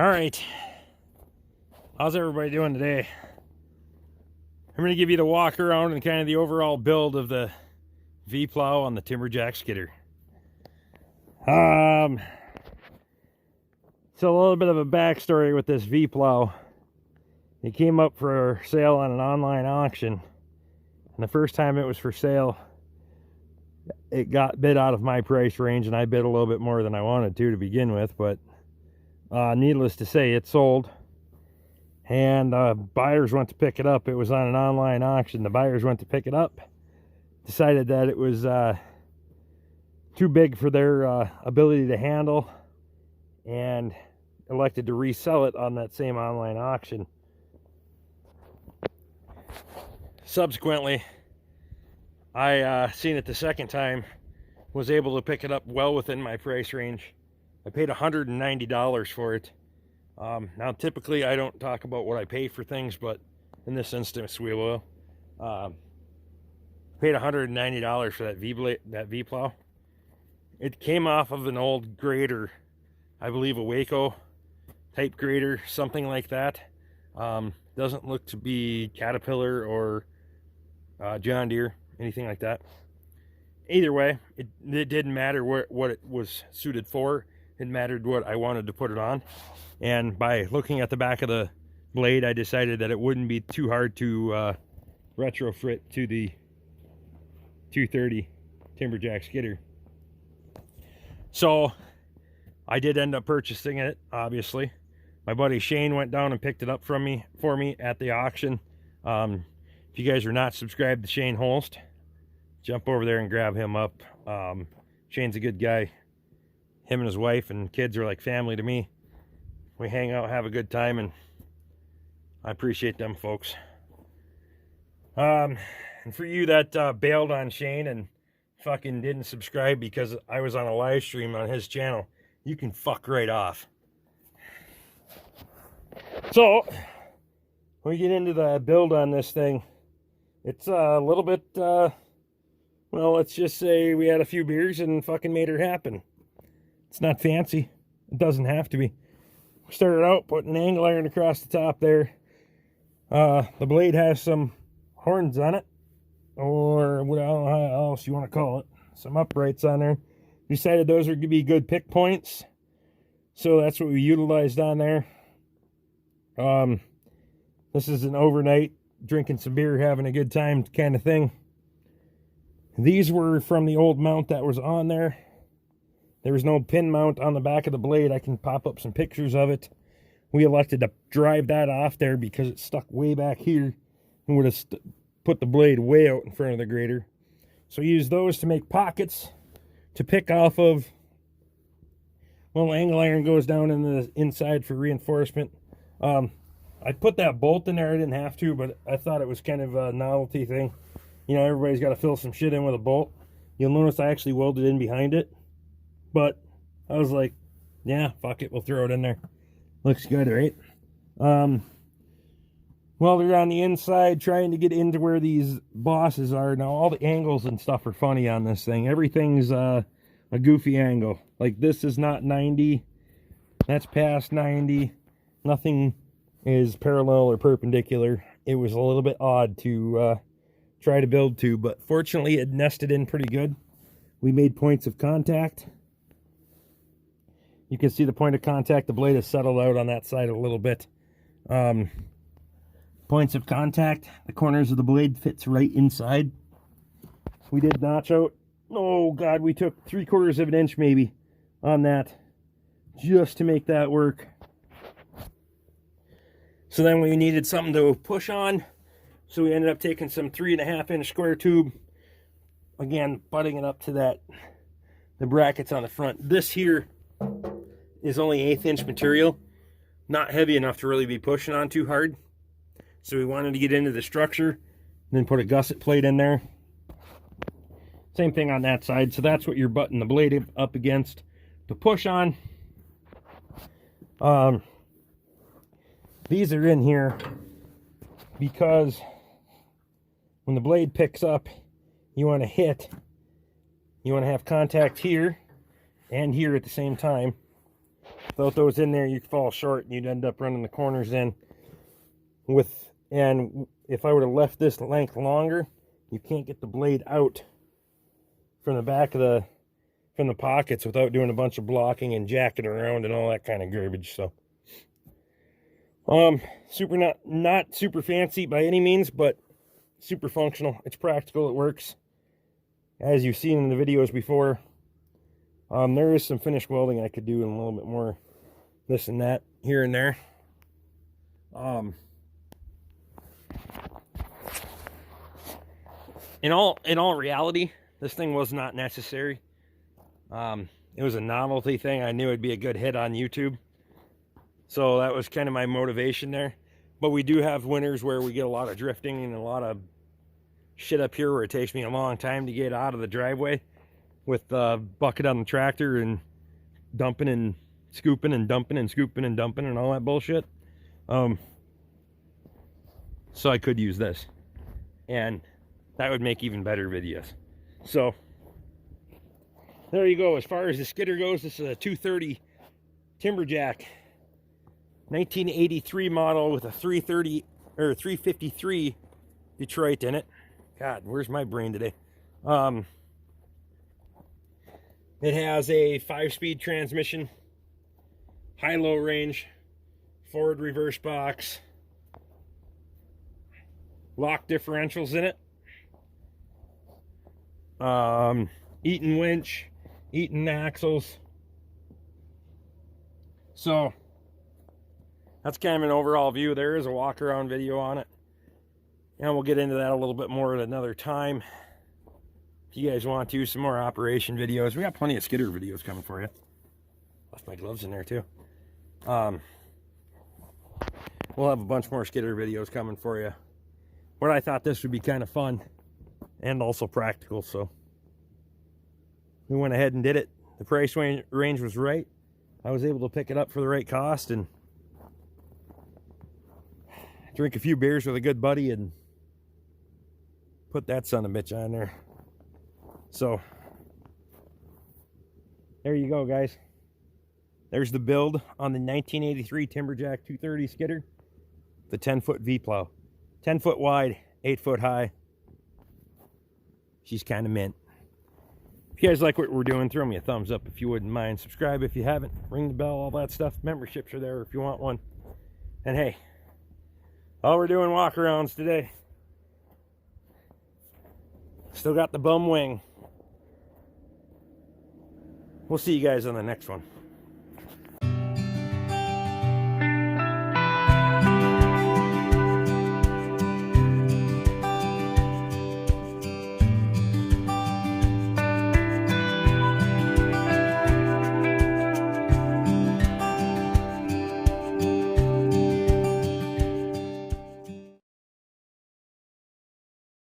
All right, how's everybody doing today? I'm going to give you the walk around and kind of the overall build of the V-Plow on the Timberjack skidder. So a little bit of a backstory with this V-Plow. It came up for sale on an online auction, and the first time it was for sale, it got bid out of my price range, and I bid a little bit more than I wanted to begin with, but needless to say, it sold. And buyers went to pick it up. It was on an online auction. The buyers went to pick it up, decided that it was too big for their ability to handle, and elected to resell it on that same online auction. Subsequently, I seen it the second time, was able to pick it up well within my price range. I paid $190 for it. Now, typically, I don't talk about what I pay for things, but in this instance, we will. Paid $190 for that V-Plow. It came off of an old grader, I believe a Waco type grader, something like that. Doesn't look to be Caterpillar or John Deere, anything like that. Either way, it didn't matter what it was suited for. It mattered what I wanted to put it on. And by looking at the back of the blade, I decided that it wouldn't be too hard to retrofit to the 230 Timberjack skidder. So I did end up purchasing it, obviously. My buddy Shane went down and picked it up for me at the auction. If you guys are not subscribed to Shane Holst, jump over there and grab him up. Shane's a good guy. Him and his wife and kids are like family to me. We hang out, have a good time, and I appreciate them folks. And for you that bailed on Shane and fucking didn't subscribe because I was on a live stream on his channel, you can fuck right off. So when we get into the build on this thing, it's a little bit well, let's just say we had a few beers and fucking made her happen. It's not fancy. It doesn't have to be. We started out putting an angle iron across the top there. The blade has some horns on it, or what else you want to call it. Some uprights on there. Decided those would be good pick points, so that's what we utilized on there. This is an overnight drinking some beer, having a good time kind of thing. These were from the old mount that was on there. There was no pin mount on the back of the blade. I can pop up some pictures of it. We elected to drive that off there because it stuck way back here and would have put the blade way out in front of the grader. So we used those to make pockets to pick off of. Well, angle iron goes down in the inside for reinforcement. I put that bolt in there. I didn't have to, but I thought it was kind of a novelty thing. You know, everybody's got to fill some shit in with a bolt. You'll notice I actually welded in behind it. But I was like, yeah, fuck it, we'll throw it in there. Looks good, right? Well, they're on the inside trying to get into where these bosses are. Now, all the angles and stuff are funny on this thing. Everything's a goofy angle. Like, this is not 90. That's past 90. Nothing is parallel or perpendicular. It was a little bit odd to try to build to, but fortunately it nested in pretty good. We made points of contact. You can see the point of contact. The blade has settled out on that side a little bit. Points of contact. The corners of the blade fits right inside. We did notch out. Oh, God, we took 3/4 of an inch maybe on that just to make that work. So then we needed something to push on. So we ended up taking some 3.5-inch square tube. Again, butting it up to the brackets on the front. This here is only 1/8 inch material, not heavy enough to really be pushing on too hard. So we wanted to get into the structure and then put a gusset plate in there. Same thing on that side. So that's what you're butting the blade up against to push on. These are in here because when the blade picks up, you want to have contact here and here at the same time. Without those in there, you'd fall short and you'd end up running the corners in. And if I would have left this length longer, you can't get the blade out from the back of from the pockets without doing a bunch of blocking and jacking around and all that kind of garbage. So not super fancy by any means, but super functional. It's practical, it works. As you've seen in the videos before, there is some finished welding I could do and a little bit more this and that here and there. In all reality, this thing was not necessary. It was a novelty thing. I knew it'd be a good hit on YouTube. So that was kind of my motivation there. But we do have winters where we get a lot of drifting and a lot of shit up here where it takes me a long time to get out of the driveway with the bucket on the tractor and dumping and scooping and dumping and scooping and dumping and all that bullshit. So I could use this. And that would make even better videos. So there you go. As far as the skidder goes, this is a 230 Timberjack 1983 model with a 330 or 353 Detroit in it. God, where's my brain today? It has a 5-speed transmission, high-low range, forward reverse box, lock differentials in it, Eaton winch, Eaton axles. So that's kind of an overall view. There is a walk around video on it, and we'll get into that a little bit more at another time. If you guys want to, some more operation videos. We got plenty of skidder videos coming for you. Left my gloves in there too. We'll have a bunch more skidder videos coming for you. But I thought this would be kind of fun and also practical, so we went ahead and did it. The price range was right. I was able to pick it up for the right cost and drink a few beers with a good buddy and put that son of a bitch on there. So there you go, guys. There's the build on the 1983 Timberjack 230 skidder, the 10-foot V-plow, 10 foot wide, 8 foot high. She's kind of mint. If you guys like what we're doing, throw me a thumbs up if you wouldn't mind. Subscribe if you haven't. Ring the bell, all that stuff. Memberships are there if you want one. And hey, all we're doing walk-arounds today. Still got the bum wing. We'll see you guys on the next one.